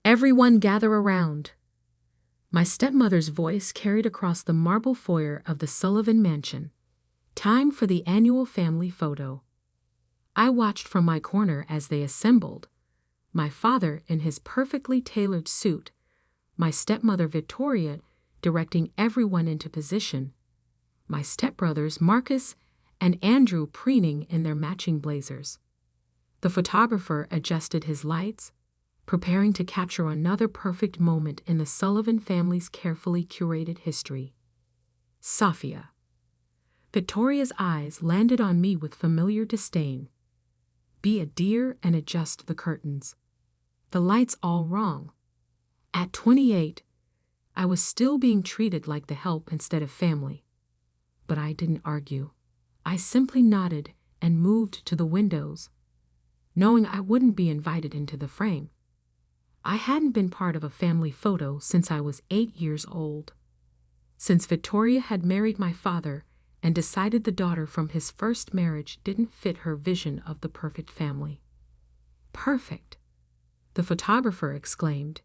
Everyone gather around. My stepmother's voice carried across the marble foyer of the Sullivan Mansion. Time for the annual family photo. I watched from my corner as they assembled. My father in his perfectly tailored suit, my stepmother Victoria directing everyone into position, my stepbrothers Marcus and Andrew preening in their matching blazers. The photographer adjusted his lights, preparing to capture another perfect moment in the Sullivan family's carefully curated history. Sophia. Victoria's eyes landed on me with familiar disdain. Be a dear and adjust the curtains. The light's all wrong. At 28, I was still being treated like the help instead of family. But I didn't argue. I simply nodded and moved to the windows, knowing I wouldn't be invited into the frame. I hadn't been part of a family photo since I was 8 years old. Since Victoria had married my father and decided the daughter from his first marriage didn't fit her vision of the perfect family. Perfect, the photographer exclaimed.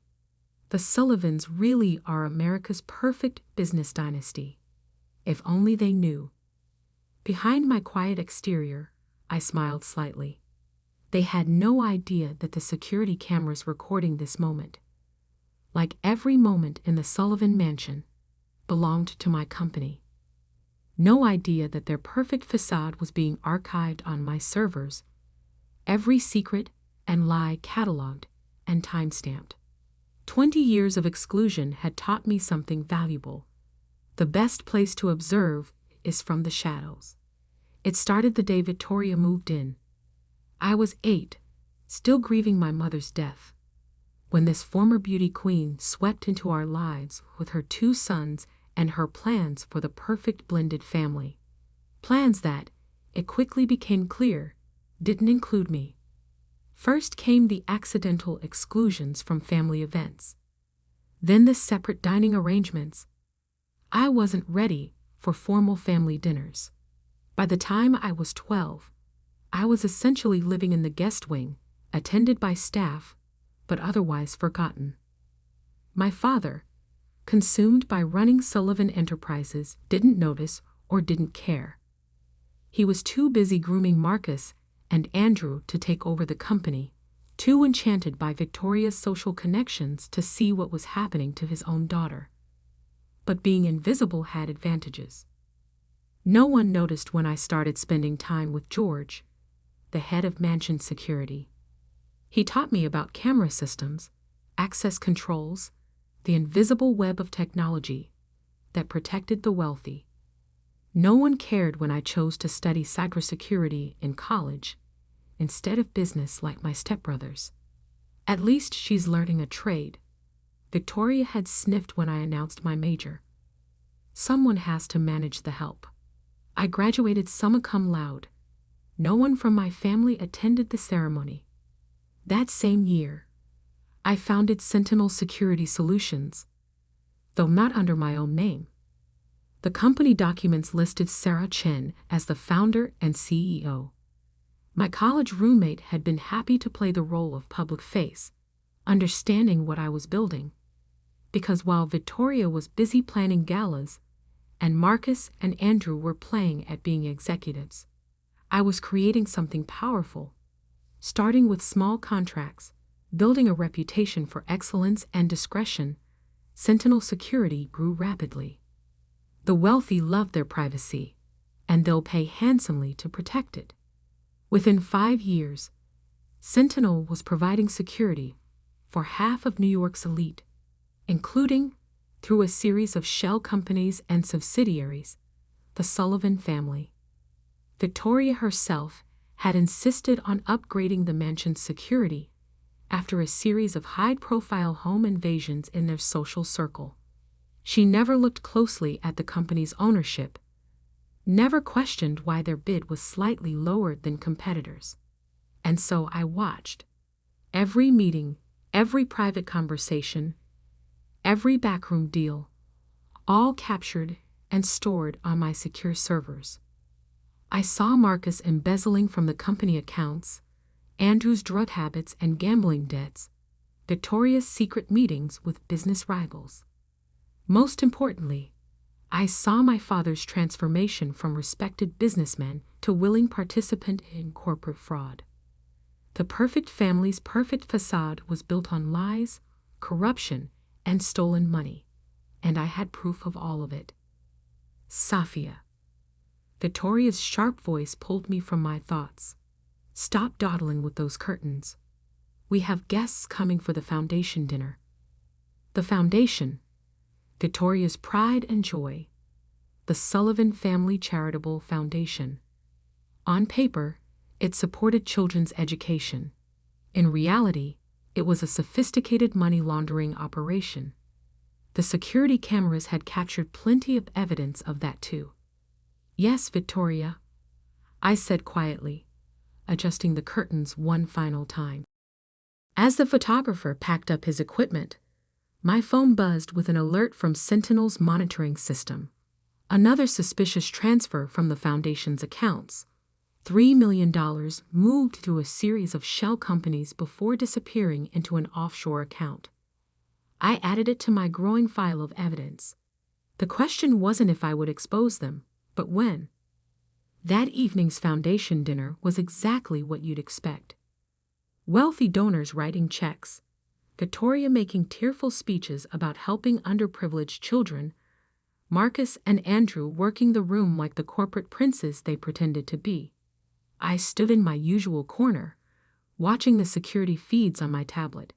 The Sullivans really are America's perfect business dynasty. If only they knew. Behind my quiet exterior, I smiled slightly. They had no idea that the security cameras recording this moment, like every moment in the Sullivan Mansion, belonged to my company. No idea that their perfect facade was being archived on my servers, every secret and lie cataloged and time-stamped. 20 years of exclusion had taught me something valuable. The best place to observe is from the shadows. It started the day Victoria moved in. I was 8, still grieving my mother's death, when this former beauty queen swept into our lives with her 2 sons and her plans for the perfect blended family. Plans that, it quickly became clear, didn't include me. First came the accidental exclusions from family events. Then the separate dining arrangements. I wasn't ready for formal family dinners. By the time I was 12, I was essentially living in the guest wing, attended by staff, but otherwise forgotten. My father, consumed by running Sullivan Enterprises, didn't notice or didn't care. He was too busy grooming Marcus and Andrew to take over the company, too enchanted by Victoria's social connections to see what was happening to his own daughter. But being invisible had advantages. No one noticed when I started spending time with George, the head of mansion security. He taught me about camera systems, access controls, the invisible web of technology that protected the wealthy. No one cared when I chose to study cybersecurity in college instead of business like my stepbrothers. At least she's learning a trade. Victoria had sniffed when I announced my major. Someone has to manage the help. I graduated summa cum laude. No one from my family attended the ceremony. That same year, I founded Sentinel Security Solutions, though not under my own name. The company documents listed Sarah Chen as the founder and CEO. My college roommate had been happy to play the role of public face, understanding what I was building. Because while Victoria was busy planning galas, and Marcus and Andrew were playing at being executives, I was creating something powerful. Starting with small contracts, building a reputation for excellence and discretion, Sentinel Security grew rapidly. The wealthy love their privacy, and they'll pay handsomely to protect it. Within 5 years, Sentinel was providing security for half of New York's elite, including, through a series of shell companies and subsidiaries, the Sullivan family. Victoria herself had insisted on upgrading the mansion's security after a series of high-profile home invasions in their social circle. She never looked closely at the company's ownership, never questioned why their bid was slightly lower than competitors. And so I watched. Every meeting, every private conversation, every backroom deal, all captured and stored on my secure servers. I saw Marcus embezzling from the company accounts, Andrew's drug habits and gambling debts, Victoria's secret meetings with business rivals. Most importantly, I saw my father's transformation from respected businessman to willing participant in corporate fraud. The perfect family's perfect facade was built on lies, corruption, and stolen money, and I had proof of all of it. Safia. Victoria's sharp voice pulled me from my thoughts. Stop dawdling with those curtains. We have guests coming for the foundation dinner. The foundation, Victoria's pride and joy, the Sullivan Family Charitable Foundation. On paper, it supported children's education. In reality, it was a sophisticated money laundering operation. The security cameras had captured plenty of evidence of that too. Yes, Victoria, I said quietly, adjusting the curtains one final time. As the photographer packed up his equipment, my phone buzzed with an alert from Sentinel's monitoring system. Another suspicious transfer from the foundation's accounts. $3 million moved through a series of shell companies before disappearing into an offshore account. I added it to my growing file of evidence. The question wasn't if I would expose them, but when. That evening's foundation dinner was exactly what you'd expect. Wealthy donors writing checks, Victoria making tearful speeches about helping underprivileged children, Marcus and Andrew working the room like the corporate princes they pretended to be. I stood in my usual corner, watching the security feeds on my tablet.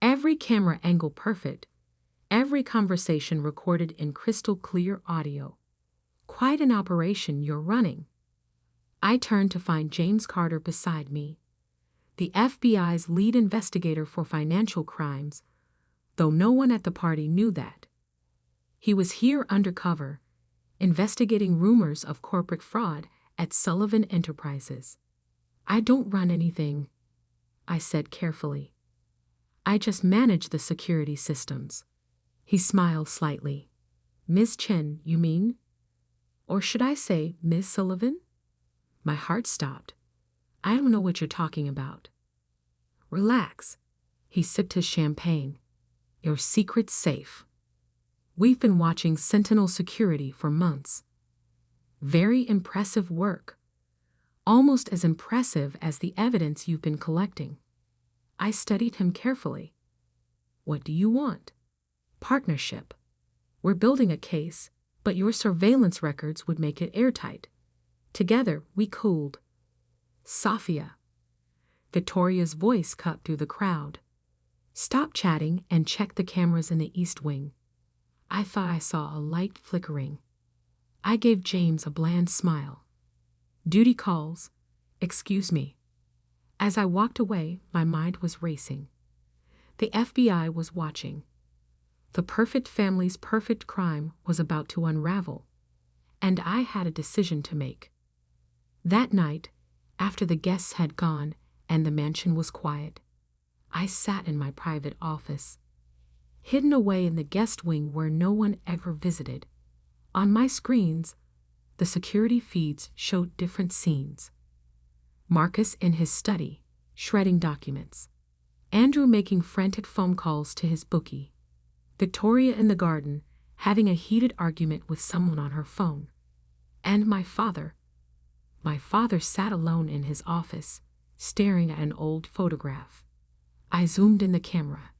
Every camera angle perfect, every conversation recorded in crystal clear audio. Quite an operation you're running. I turned to find James Carter beside me, the FBI's lead investigator for financial crimes, though no one at the party knew that. He was here undercover, investigating rumors of corporate fraud at Sullivan Enterprises. I don't run anything, I said carefully. I just manage the security systems. He smiled slightly. Ms. Chen, you mean? Or should I say Ms. Sullivan? My heart stopped. I don't know what you're talking about. Relax. He sipped his champagne. Your secret's safe. We've been watching Sentinel Security for months. Very impressive work. Almost as impressive as the evidence you've been collecting. I studied him carefully. What do you want? Partnership. We're building a case, but your surveillance records would make it airtight. Together, we cooled. Safia. Victoria's voice cut through the crowd. Stop chatting and check the cameras in the East Wing. I thought I saw a light flickering. I gave James a bland smile. Duty calls. Excuse me. As I walked away, my mind was racing. The FBI was watching. The perfect family's perfect crime was about to unravel, and I had a decision to make. That night, after the guests had gone and the mansion was quiet, I sat in my private office, hidden away in the guest wing where no one ever visited. On my screens, the security feeds showed different scenes. Marcus in his study, shredding documents. Andrew making frantic phone calls to his bookie. Victoria in the garden, having a heated argument with someone on her phone. And my father. My father sat alone in his office, staring at an old photograph. I zoomed in the camera.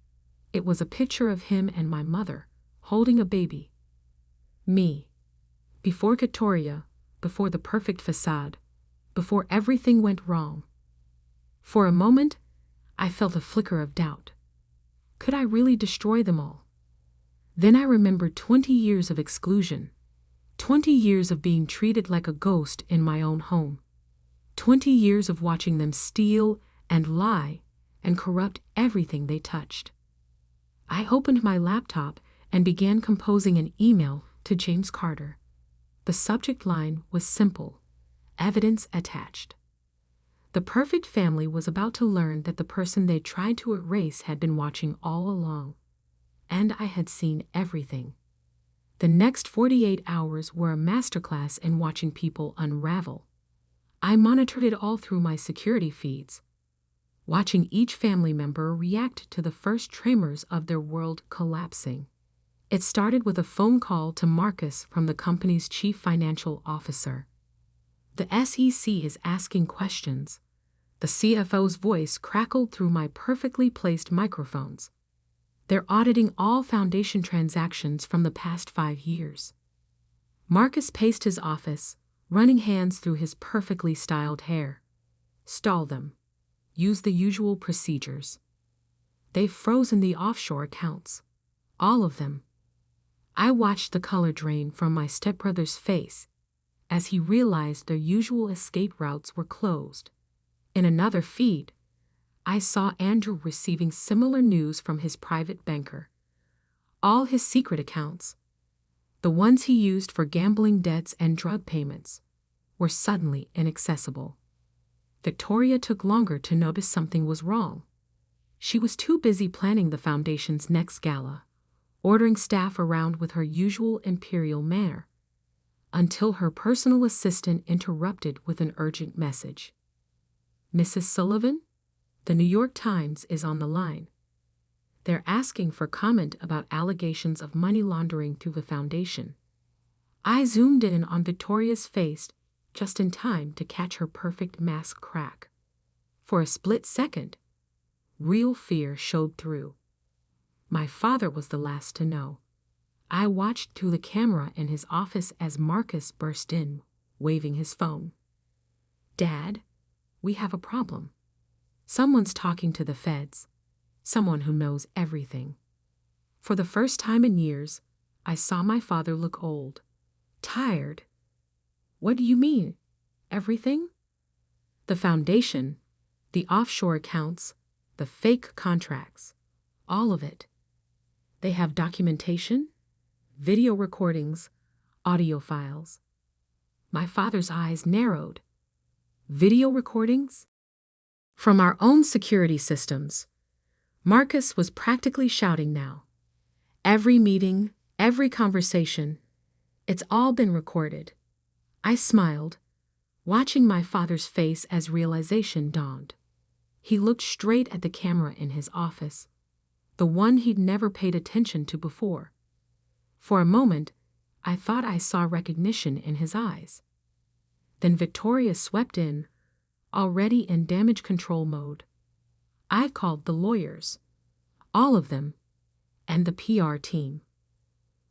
It was a picture of him and my mother, holding a baby. Me. Before Victoria, before the perfect facade, before everything went wrong. For a moment, I felt a flicker of doubt. Could I really destroy them all? Then I remembered 20 years of exclusion, 20 years of being treated like a ghost in my own home, 20 years of watching them steal and lie and corrupt everything they touched. I opened my laptop and began composing an email to James Carter. The subject line was simple: evidence attached. The perfect family was about to learn that the person they tried to erase had been watching all along. And I had seen everything. The next 48 hours were a masterclass in watching people unravel. I monitored it all through my security feeds. watching each family member react to the first tremors of their world collapsing. It started with a phone call to Marcus from the company's chief financial officer. The SEC is asking questions. The CFO's voice crackled through my perfectly placed microphones. They're auditing all foundation transactions from the past 5 years. Marcus paced his office, running hands through his perfectly styled hair. Stall them. Use the usual procedures. They've frozen the offshore accounts. All of them. I watched the color drain from my stepbrother's face as he realized their usual escape routes were closed. In another feed, I saw Andrew receiving similar news from his private banker. All his secret accounts, the ones he used for gambling debts and drug payments, were suddenly inaccessible. Victoria took longer to notice something was wrong. She was too busy planning the foundation's next gala, ordering staff around with her usual imperial manner, until her personal assistant interrupted with an urgent message. "Mrs. Sullivan, the New York Times is on the line. They're asking for comment about allegations of money laundering through the foundation." I zoomed in on Victoria's face just in time to catch her perfect mask crack. For a split second, real fear showed through. My father was the last to know. I watched through the camera in his office as Marcus burst in, waving his phone. "Dad, we have a problem. Someone's talking to the feds. Someone who knows everything." For the first time in years, I saw my father look old, tired. "What do you mean? Everything?" "The foundation, the offshore accounts, the fake contracts, all of it. They have documentation, video recordings, audio files." My father's eyes narrowed. "Video recordings?" "From our own security systems." Marcus was practically shouting now. "Every meeting, every conversation, it's all been recorded." I smiled, watching my father's face as realization dawned. He looked straight at the camera in his office, the one he'd never paid attention to before. For a moment, I thought I saw recognition in his eyes. Then Victoria swept in, already in damage control mode. I called the lawyers, all of them, and the PR team.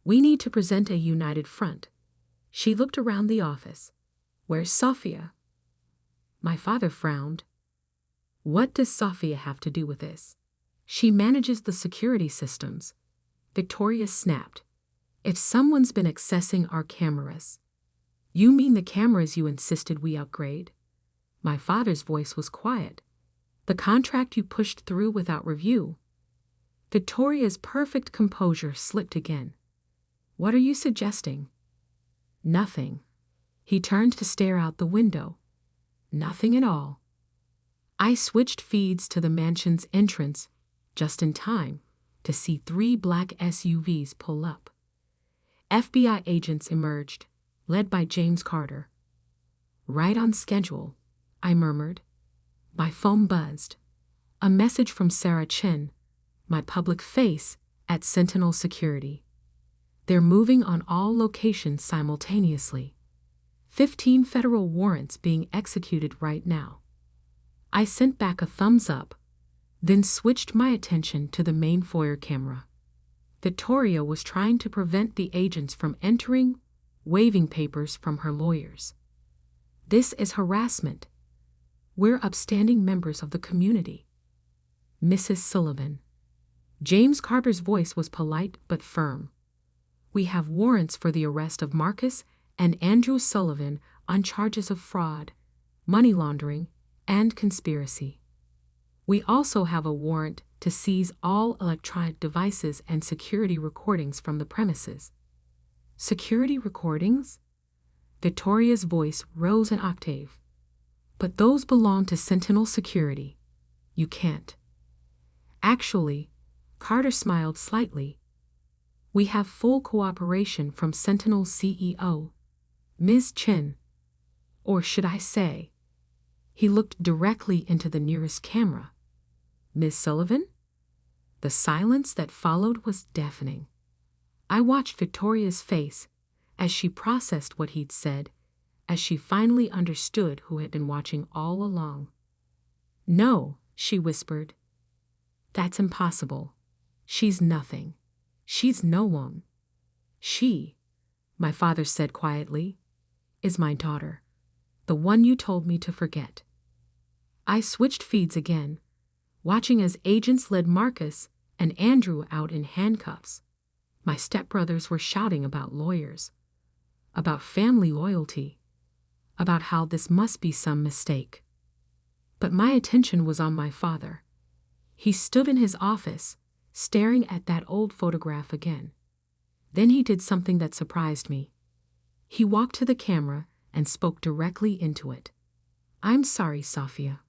"We need to present a united front." She looked around the office. "Where's Sophia?" My father frowned. "What does Sophia have to do with this?" "She manages the security systems." Victoria snapped. "If someone's been accessing our cameras." "You mean the cameras you insisted we upgrade?" My father's voice was quiet. "The contract you pushed through without review." Victoria's perfect composure slipped again. "What are you suggesting?" "Nothing." He turned to stare out the window. "Nothing at all." I switched feeds to the mansion's entrance just in time to see 3 black SUVs pull up. FBI agents emerged, led by James Carter. "Right on schedule," I murmured. My phone buzzed. A message from Sarah Chin, my public face at Sentinel Security. "They're moving on all locations simultaneously. 15 federal warrants being executed right now." I sent back a thumbs up, then switched my attention to the main foyer camera. Victoria was trying to prevent the agents from entering, waving papers from her lawyers. "This is harassment. We're upstanding members of the community." "Mrs. Sullivan." James Carter's voice was polite but firm. "We have warrants for the arrest of Marcus and Andrew Sullivan on charges of fraud, money laundering, and conspiracy. We also have a warrant to seize all electronic devices and security recordings from the premises." "Security recordings?" Victoria's voice rose an octave. "But those belong to Sentinel Security. You can't." "Actually," Carter smiled slightly, "we have full cooperation from Sentinel's CEO, Ms. Chin. Or should I say?" He looked directly into the nearest camera. Miss Sullivan? The silence that followed was deafening. I watched Victoria's face as she processed what he'd said, as she finally understood who had been watching all along. "No," she whispered. "That's impossible. She's nothing. She's no one. She," my father said quietly, "is my daughter, the one you told me to forget." I switched feeds again, watching as agents led Marcus and Andrew out in handcuffs. My stepbrothers were shouting about lawyers, about family loyalty, about how this must be some mistake. But my attention was on my father. He stood in his office, staring at that old photograph again. Then he did something that surprised me. He walked to the camera and spoke directly into it. "I'm sorry, Sophia.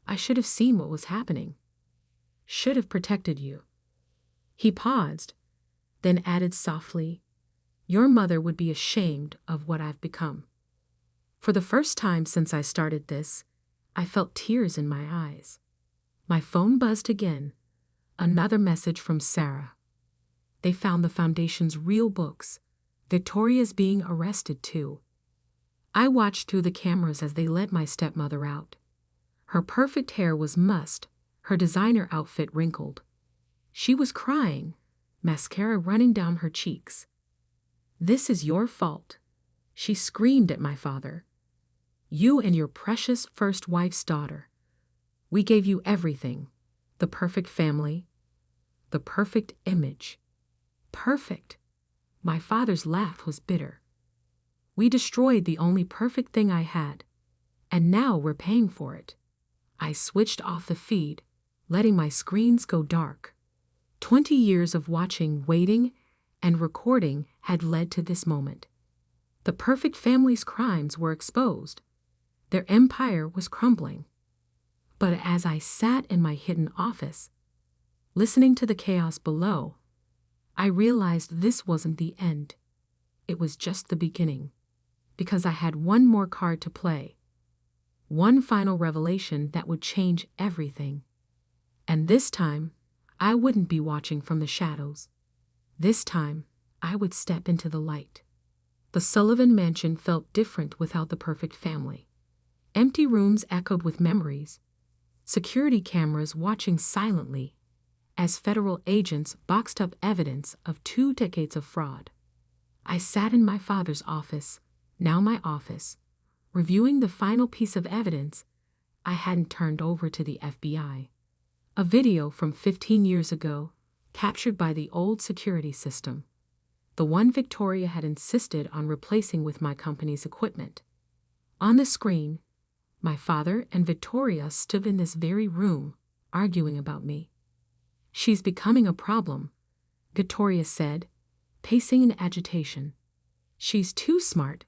I should have seen what was happening. Should have protected you." He paused, then added softly, "Your mother would be ashamed of what I've become." For the first time since I started this, I felt tears in my eyes. My phone buzzed again. Another message from Sarah. They found the Foundation's real books. Victoria's being arrested too. I watched through the cameras as they led my stepmother out. Her perfect hair was mussed, her designer outfit wrinkled. She was crying, mascara running down her cheeks. "This is your fault," she screamed at my father. "You and your precious first wife's daughter. We gave you everything. The perfect family. The perfect image. Perfect." My father's laugh was bitter. "We destroyed the only perfect thing I had, and now we're paying for it." I switched off the feed, letting my screens go dark. 20 years of watching, waiting, and recording had led to this moment. The perfect family's crimes were exposed. Their empire was crumbling. But as I sat in my hidden office, listening to the chaos below, I realized this wasn't the end. It was just the beginning, because I had one more card to play. One final revelation that would change everything. And this time, I wouldn't be watching from the shadows. This time, I would step into the light. The Sullivan mansion felt different without the perfect family. Empty rooms echoed with memories. Security cameras watching silently as federal agents boxed up evidence of 2 decades of fraud. I sat in my father's office, now my office, reviewing the final piece of evidence I hadn't turned over to the FBI. A video from 15 years ago, captured by the old security system. The one Victoria had insisted on replacing with my company's equipment. On the screen, my father and Victoria stood in this very room, arguing about me. "She's becoming a problem," Victoria said, pacing in agitation. "She's too smart,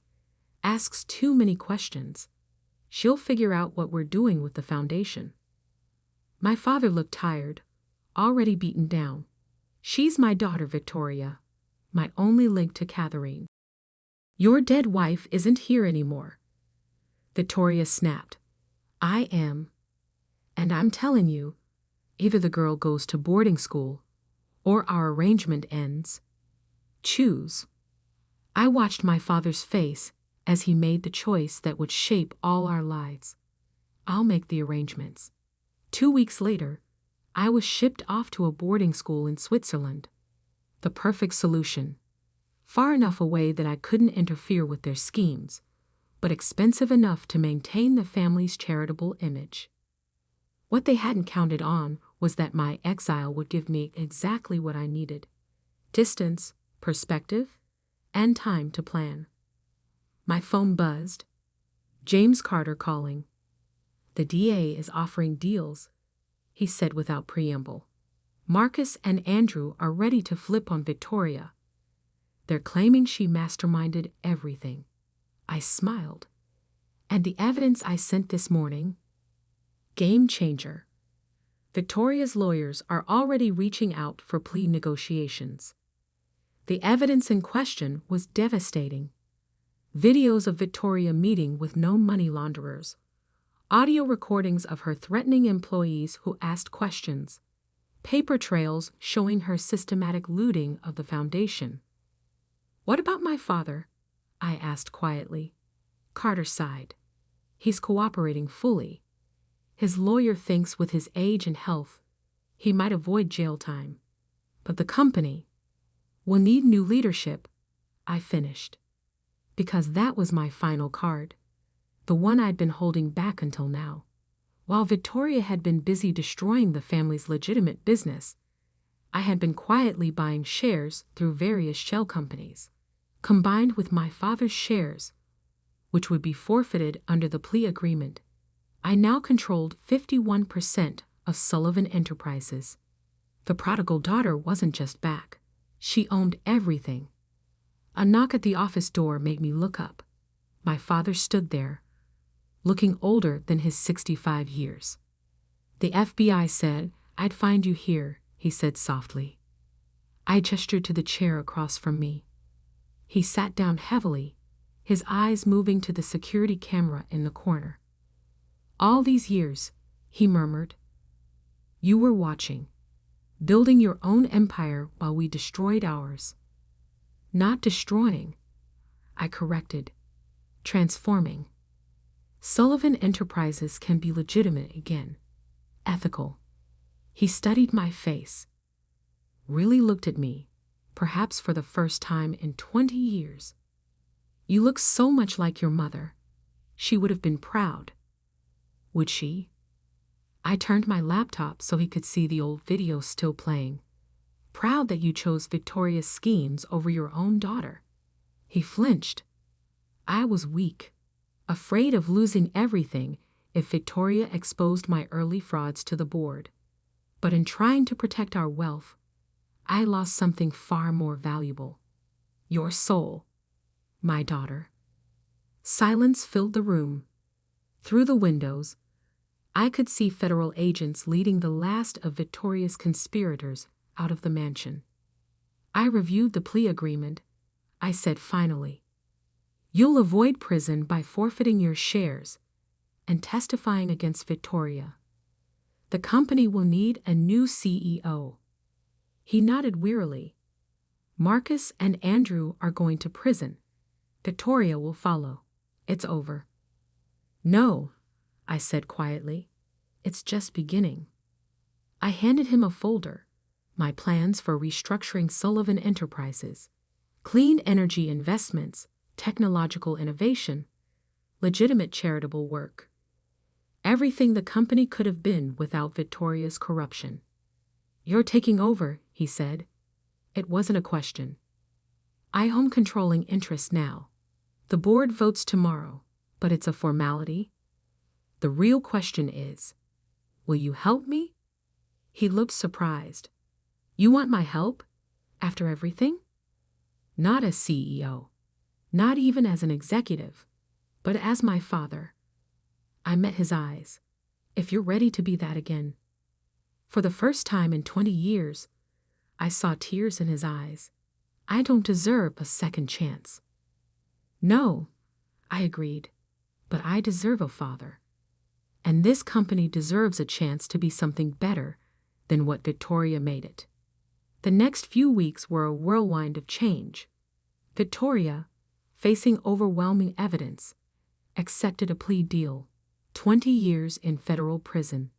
asks too many questions. She'll figure out what we're doing with the Foundation." My father looked tired, already beaten down. "She's my daughter, Victoria, my only link to Catherine. Your dead wife isn't here anymore." Victoria snapped. "I am. And I'm telling you, either the girl goes to boarding school or our arrangement ends. Choose." I watched my father's face as he made the choice that would shape all our lives. "I'll make the arrangements." 2 weeks later, I was shipped off to a boarding school in Switzerland. The perfect solution. Far enough away that I couldn't interfere with their schemes, but expensive enough to maintain the family's charitable image. What they hadn't counted on was that my exile would give me exactly what I needed: distance, perspective, and time to plan. My phone buzzed. James Carter calling. "The DA is offering deals," he said without preamble. "Marcus and Andrew are ready to flip on Victoria. They're claiming she masterminded everything." I smiled. "And the evidence I sent this morning?" Game changer. Victoria's lawyers are already reaching out for plea negotiations. The evidence in question was devastating. Videos of Victoria meeting with known money launderers, Audio recordings of her threatening employees who asked questions. Paper trails showing her systematic looting of the foundation. "What about my father?" I asked quietly. Carter sighed. "He's cooperating fully. His lawyer thinks with his age and health, he might avoid jail time. But the company will need new leadership," I finished. Because that was my final card, the one I'd been holding back until now. While Victoria had been busy destroying the family's legitimate business, I had been quietly buying shares through various shell companies. Combined with my father's shares, which would be forfeited under the plea agreement, I now controlled 51% of Sullivan Enterprises. The prodigal daughter wasn't just back. She owned everything. A knock at the office door made me look up. My father stood there, looking older than his 65 years. "The FBI said I'd find you here," he said softly. I gestured to the chair across from me. He sat down heavily, his eyes moving to the security camera in the corner. "All these years," he murmured, "you were watching, building your own empire while we destroyed ours." "Not destroying," I corrected, "transforming. Sullivan Enterprises can be legitimate again, ethical." He studied my face, really looked at me, perhaps for the first time in 20 years. "You look so much like your mother. She would have been proud." Would she? I turned my laptop so he could see the old video still playing. "Proud that you chose Victoria's schemes over your own daughter." He flinched. I was weak, afraid of losing everything if Victoria exposed my early frauds to the board. But in trying to protect our wealth, I lost something far more valuable. Your soul, my daughter. Silence filled the room. Through the windows, I could see federal agents leading the last of Victoria's conspirators out of the mansion. I reviewed the plea agreement. I said finally, "You'll avoid prison by forfeiting your shares and testifying against Victoria. The company will need a new CEO." He nodded wearily. "Marcus and Andrew are going to prison. Victoria will follow. It's over." "No," I said quietly. "It's just beginning." I handed him a folder, my plans for restructuring Sullivan Enterprises, clean energy investments, technological innovation, legitimate charitable work. Everything the company could have been without Victoria's corruption. "You're taking over," he said. It wasn't a question. "I own controlling interest now. The board votes tomorrow, but it's a formality. The real question is, will you help me?" He looked surprised. "You want my help? After everything?" "Not as CEO, not even as an executive, but as my father." I met his eyes. "If you're ready to be that again." For the first time in 20 years, I saw tears in his eyes. "I don't deserve a second chance." "No," I agreed, "but I deserve a father. And this company deserves a chance to be something better than what Victoria made it." The next few weeks were a whirlwind of change. Victoria, facing overwhelming evidence, accepted a plea deal, 20 years in federal prison.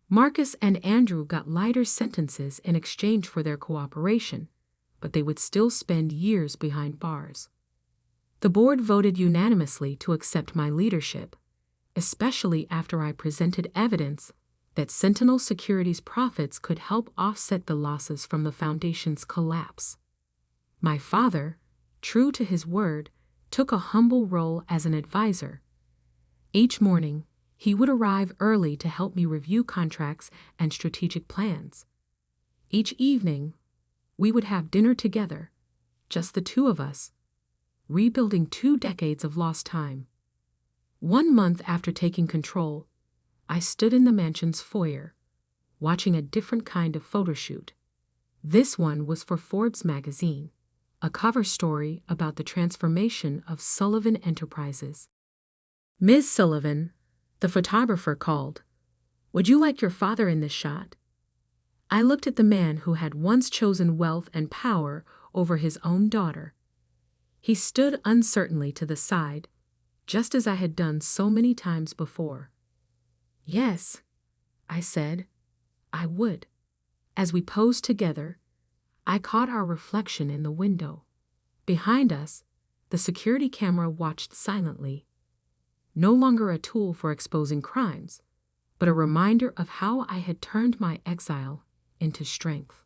Marcus and Andrew got lighter sentences in exchange for their cooperation, but they would still spend years behind bars. The board voted unanimously to accept my leadership, especially after I presented evidence that Sentinel Securities' profits could help offset the losses from the foundation's collapse. My father, true to his word, took a humble role as an advisor. Each morning, he would arrive early to help me review contracts and strategic plans. Each evening, we would have dinner together, just the two of us, rebuilding 2 decades of lost time. 1 month after taking control, I stood in the mansion's foyer, watching a different kind of photo shoot. This one was for Forbes magazine, a cover story about the transformation of Sullivan Enterprises. Ms. Sullivan, The photographer called. "Would you like your father in this shot?" I looked at the man who had once chosen wealth and power over his own daughter. He stood uncertainly to the side, just as I had done so many times before. "Yes," I said, "I would." As we posed together, I caught our reflection in the window. Behind us, the security camera watched silently, no longer a tool for exposing crimes, but a reminder of how I had turned my exile into strength.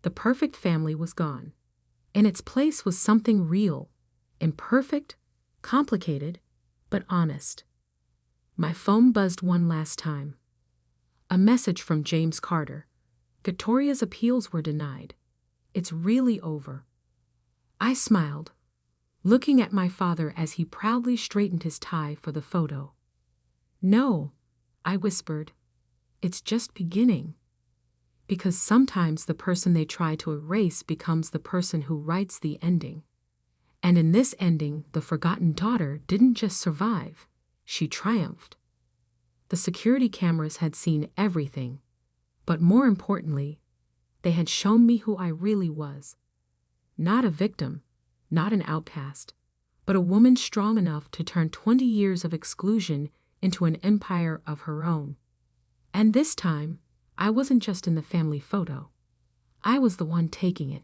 The perfect family was gone. In its place was something real, imperfect, complicated, but honest. My phone buzzed one last time. A message from James Carter. "Victoria's appeals were denied. It's really over." I smiled, looking at my father as he proudly straightened his tie for the photo. "No," I whispered, "it's just beginning." Because sometimes the person they try to erase becomes the person who writes the ending. And in this ending, the forgotten daughter didn't just survive, she triumphed. The security cameras had seen everything, but more importantly, they had shown me who I really was. Not a victim, not an outcast, but a woman strong enough to turn 20 years of exclusion into an empire of her own. And this time, I wasn't just in the family photo. I was the one taking it.